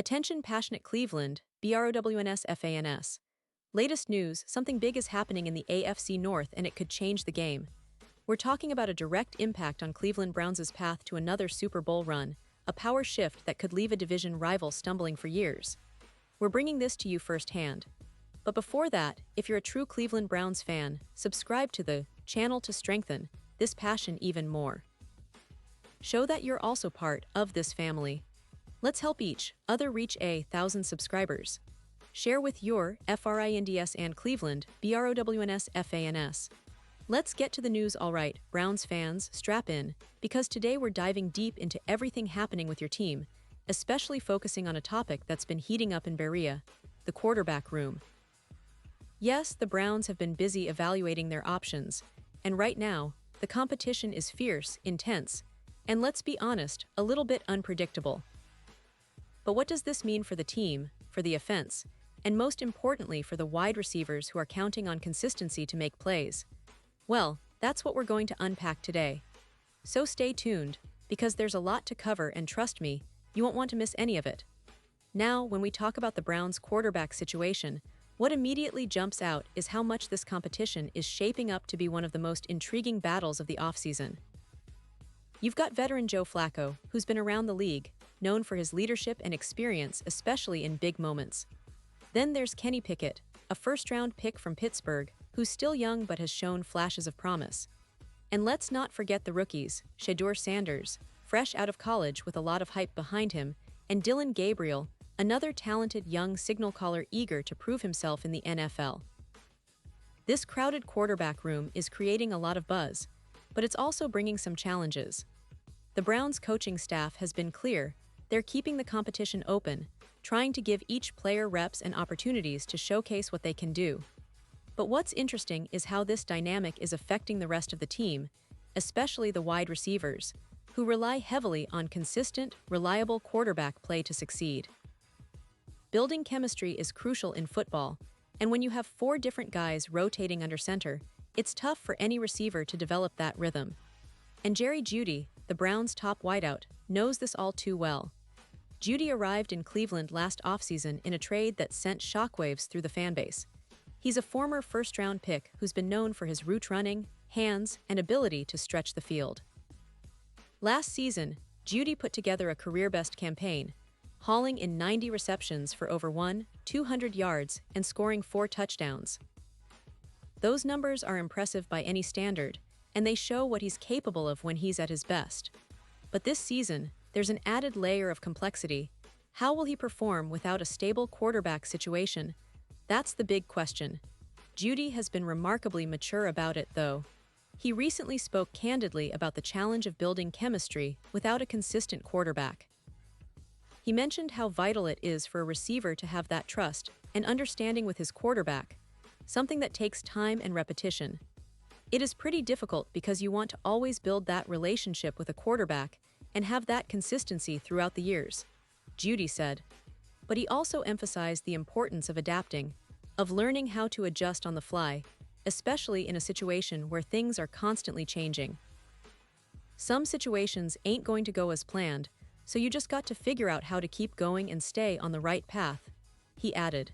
Attention passionate Cleveland, BROWNS FANS. Latest news, something big is happening in the AFC North and it could change the game. We're talking about a direct impact on Cleveland Browns' path to another Super Bowl run, a power shift that could leave a division rival stumbling for years. We're bringing this to you firsthand. But before that, if you're a true Cleveland Browns fan, subscribe to the channel to strengthen this passion even more. Show that you're also part of this family. Let's help each other reach 1,000 subscribers. Share with your FRINDS and Cleveland, BROWNS FANS. Let's get to the news. Alright, Browns fans, strap in, because today we're diving deep into everything happening with your team, especially focusing on a topic that's been heating up in Berea, the quarterback room. Yes, the Browns have been busy evaluating their options, and right now, the competition is fierce, intense, and let's be honest, a little bit unpredictable. But what does this mean for the team, for the offense, and most importantly for the wide receivers who are counting on consistency to make plays? Well, that's what we're going to unpack today. So stay tuned, because there's a lot to cover and trust me, you won't want to miss any of it. Now, when we talk about the Browns' quarterback situation, what immediately jumps out is how much this competition is shaping up to be one of the most intriguing battles of the offseason. You've got veteran Joe Flacco, who's been around the league, known for his leadership and experience, especially in big moments. Then there's Kenny Pickett, a first-round pick from Pittsburgh, who's still young but has shown flashes of promise. And let's not forget the rookies, Shedeur Sanders, fresh out of college with a lot of hype behind him, and Dillon Gabriel, another talented young signal caller eager to prove himself in the NFL. This crowded quarterback room is creating a lot of buzz, but it's also bringing some challenges. The Browns coaching staff has been clear, they're keeping the competition open, trying to give each player reps and opportunities to showcase what they can do. But what's interesting is how this dynamic is affecting the rest of the team, especially the wide receivers, who rely heavily on consistent, reliable quarterback play to succeed. Building chemistry is crucial in football, and when you have 4 different guys rotating under center, it's tough for any receiver to develop that rhythm. And Jerry Jeudy, the Browns' top wideout, knows this all too well. Jeudy arrived in Cleveland last offseason in a trade that sent shockwaves through the fanbase. He's a former first-round pick who's been known for his route running, hands, and ability to stretch the field. Last season, Jeudy put together a career-best campaign, hauling in 90 receptions for over 200 yards and scoring 4 touchdowns. Those numbers are impressive by any standard, and they show what he's capable of when he's at his best. But this season, there's an added layer of complexity. How will he perform without a stable quarterback situation? That's the big question. Jeudy has been remarkably mature about it, though. He recently spoke candidly about the challenge of building chemistry without a consistent quarterback. He mentioned how vital it is for a receiver to have that trust and understanding with his quarterback, something that takes time and repetition. It is pretty difficult because you want to always build that relationship with a quarterback and have that consistency throughout the years, Jeudy said. But he also emphasized the importance of adapting, of learning how to adjust on the fly, especially in a situation where things are constantly changing. Some situations ain't going to go as planned, so you just got to figure out how to keep going and stay on the right path, he added.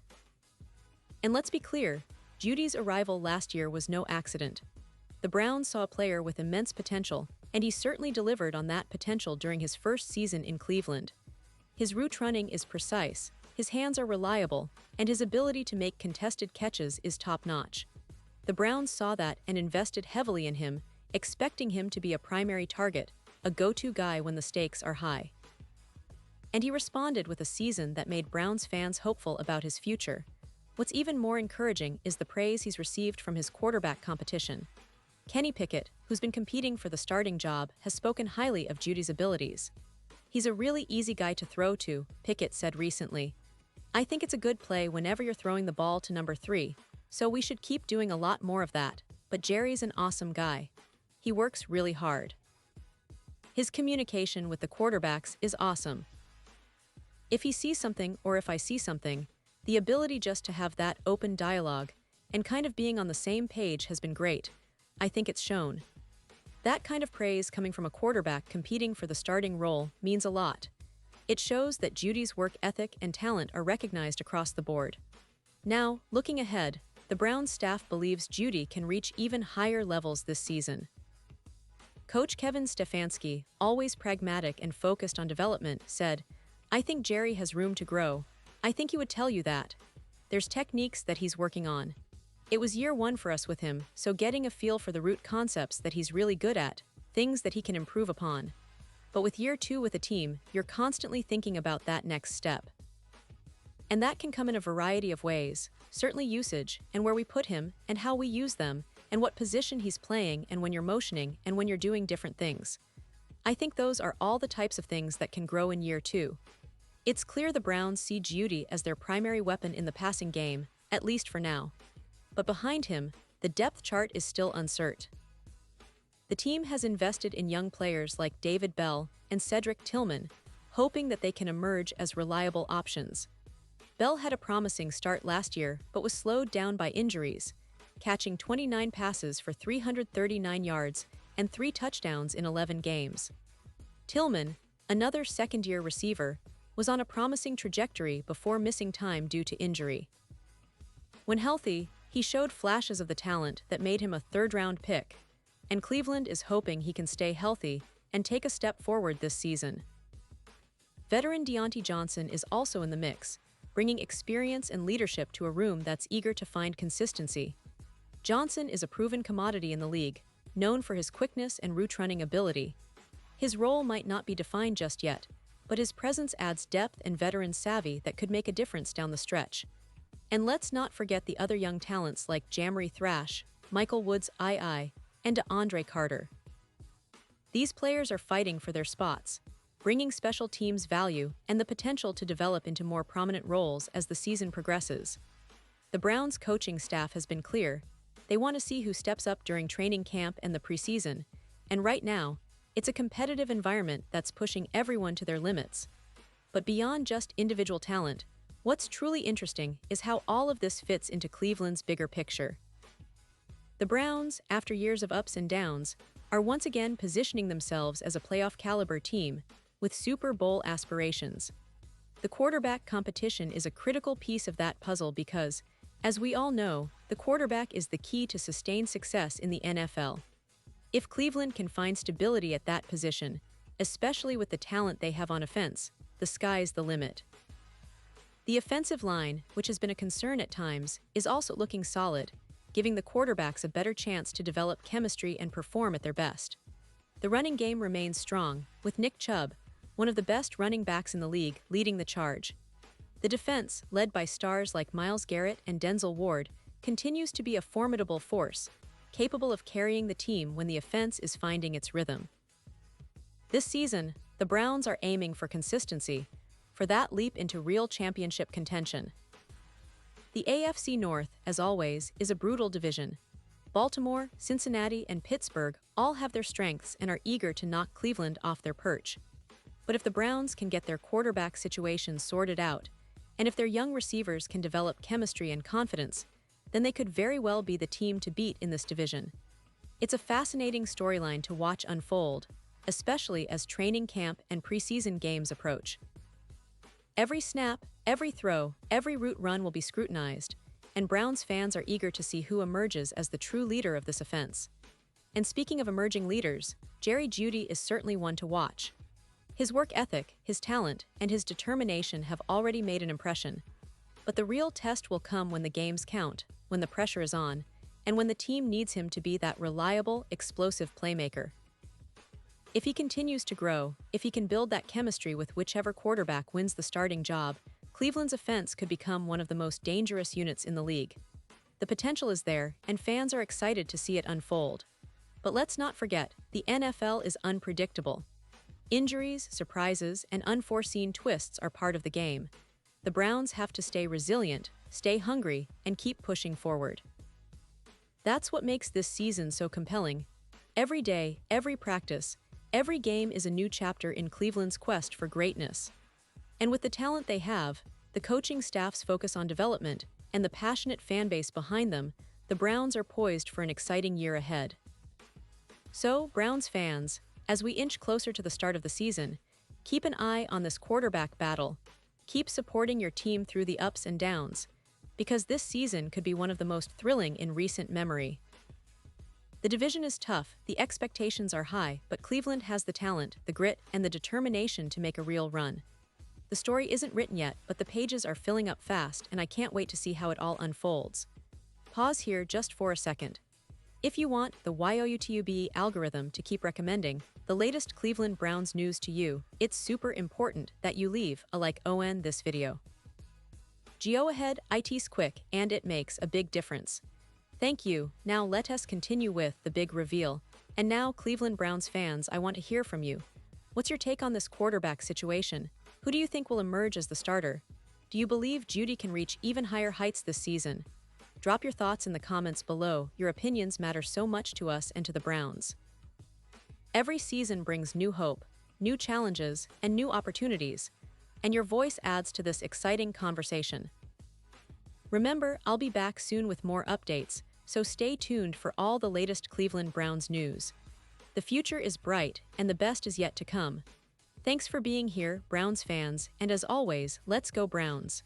And let's be clear, Jeudy's arrival last year was no accident. The Browns saw a player with immense potential, and he certainly delivered on that potential during his first season in Cleveland. His route running is precise, his hands are reliable, and his ability to make contested catches is top-notch. The Browns saw that and invested heavily in him, expecting him to be a primary target, a go-to guy when the stakes are high. And he responded with a season that made Browns fans hopeful about his future. What's even more encouraging is the praise he's received from his quarterback competition. Kenny Pickett, who's been competing for the starting job, has spoken highly of Jeudy's abilities. He's a really easy guy to throw to, Pickett said recently. I think it's a good play whenever you're throwing the ball to number 3, so we should keep doing a lot more of that, but Jerry's an awesome guy. He works really hard. His communication with the quarterbacks is awesome. If he sees something or if I see something, the ability just to have that open dialogue and kind of being on the same page has been great. I think it's shown. That kind of praise coming from a quarterback competing for the starting role means a lot. It shows that Judy's work ethic and talent are recognized across the board. Now, looking ahead, the Browns staff believes Judy can reach even higher levels this season. Coach Kevin Stefanski, always pragmatic and focused on development, said, "I think Jerry has room to grow. I think he would tell you that. There's techniques that he's working on. It was year one for us with him, so getting a feel for the root concepts that he's really good at, things that he can improve upon. But with year two with a team, you're constantly thinking about that next step. And that can come in a variety of ways, certainly usage, and where we put him, and how we use them, and what position he's playing, and when you're motioning, and when you're doing different things. I think those are all the types of things that can grow in year two." It's clear the Browns see Judy as their primary weapon in the passing game, at least for now. But behind him, the depth chart is still uncertain. The team has invested in young players like David Bell and Cedric Tillman, hoping that they can emerge as reliable options. Bell had a promising start last year but was slowed down by injuries, catching 29 passes for 339 yards and 3 touchdowns in 11 games. Tillman, another second-year receiver, was on a promising trajectory before missing time due to injury. When healthy, he showed flashes of the talent that made him a third-round pick, and Cleveland is hoping he can stay healthy and take a step forward this season. Veteran Deontay Johnson is also in the mix, bringing experience and leadership to a room that's eager to find consistency. Johnson is a proven commodity in the league, known for his quickness and route-running ability. His role might not be defined just yet, but his presence adds depth and veteran savvy that could make a difference down the stretch. And let's not forget the other young talents like Jamari Thrash, Michael Woods II, and DeAndre Carter. These players are fighting for their spots, bringing special teams value and the potential to develop into more prominent roles as the season progresses. The Browns' coaching staff has been clear. They want to see who steps up during training camp and the preseason, and right now, it's a competitive environment that's pushing everyone to their limits. But beyond just individual talent, what's truly interesting is how all of this fits into Cleveland's bigger picture. The Browns, after years of ups and downs, are once again positioning themselves as a playoff-caliber team with Super Bowl aspirations. The quarterback competition is a critical piece of that puzzle because, as we all know, the quarterback is the key to sustained success in the NFL. If Cleveland can find stability at that position, especially with the talent they have on offense, the sky's the limit. The offensive line, which has been a concern at times, is also looking solid, giving the quarterbacks a better chance to develop chemistry and perform at their best. The running game remains strong, with Nick Chubb, one of the best running backs in the league, leading the charge. The defense, led by stars like Myles Garrett and Denzel Ward, continues to be a formidable force, capable of carrying the team when the offense is finding its rhythm. This season, the Browns are aiming for consistency, for that leap into real championship contention. The AFC North, as always, is a brutal division. Baltimore, Cincinnati, and Pittsburgh all have their strengths and are eager to knock Cleveland off their perch. But if the Browns can get their quarterback situation sorted out, and if their young receivers can develop chemistry and confidence, then they could very well be the team to beat in this division. It's a fascinating storyline to watch unfold, especially as training camp and preseason games approach. Every snap, every throw, every route run will be scrutinized, and Browns fans are eager to see who emerges as the true leader of this offense. And speaking of emerging leaders, Jerry Jeudy is certainly one to watch. His work ethic, his talent, and his determination have already made an impression. But the real test will come when the games count, when the pressure is on, and when the team needs him to be that reliable, explosive playmaker. If he continues to grow, if he can build that chemistry with whichever quarterback wins the starting job, Cleveland's offense could become one of the most dangerous units in the league. The potential is there, and fans are excited to see it unfold. But let's not forget, the NFL is unpredictable. Injuries, surprises, and unforeseen twists are part of the game. The Browns have to stay resilient, stay hungry, and keep pushing forward. That's what makes this season so compelling. Every day, every practice, every game is a new chapter in Cleveland's quest for greatness. And with the talent they have, the coaching staff's focus on development, and the passionate fan base behind them, the Browns are poised for an exciting year ahead. So, Browns fans, as we inch closer to the start of the season, Keep an eye on this quarterback battle. Keep supporting your team through the ups and downs, because this season could be one of the most thrilling in recent memory. The division is tough, the expectations are high, but Cleveland has the talent, the grit, and the determination to make a real run. The story isn't written yet, but the pages are filling up fast, and I can't wait to see how it all unfolds. Pause here just for a second. If you want the YouTube algorithm to keep recommending the latest Cleveland Browns news to you, it's super important that you leave a like on this video. Go ahead, it's quick, and it makes a big difference. Thank you. Now let us continue with the big reveal. And now, Cleveland Browns fans, I want to hear from you. What's your take on this quarterback situation? Who do you think will emerge as the starter? Do you believe Jeudy can reach even higher heights this season? Drop your thoughts in the comments below. Your opinions matter so much to us and to the Browns. Every season brings new hope, new challenges, and new opportunities, and your voice adds to this exciting conversation. Remember, I'll be back soon with more updates, so stay tuned for all the latest Cleveland Browns news. The future is bright, and the best is yet to come. Thanks for being here, Browns fans, and as always, let's go Browns!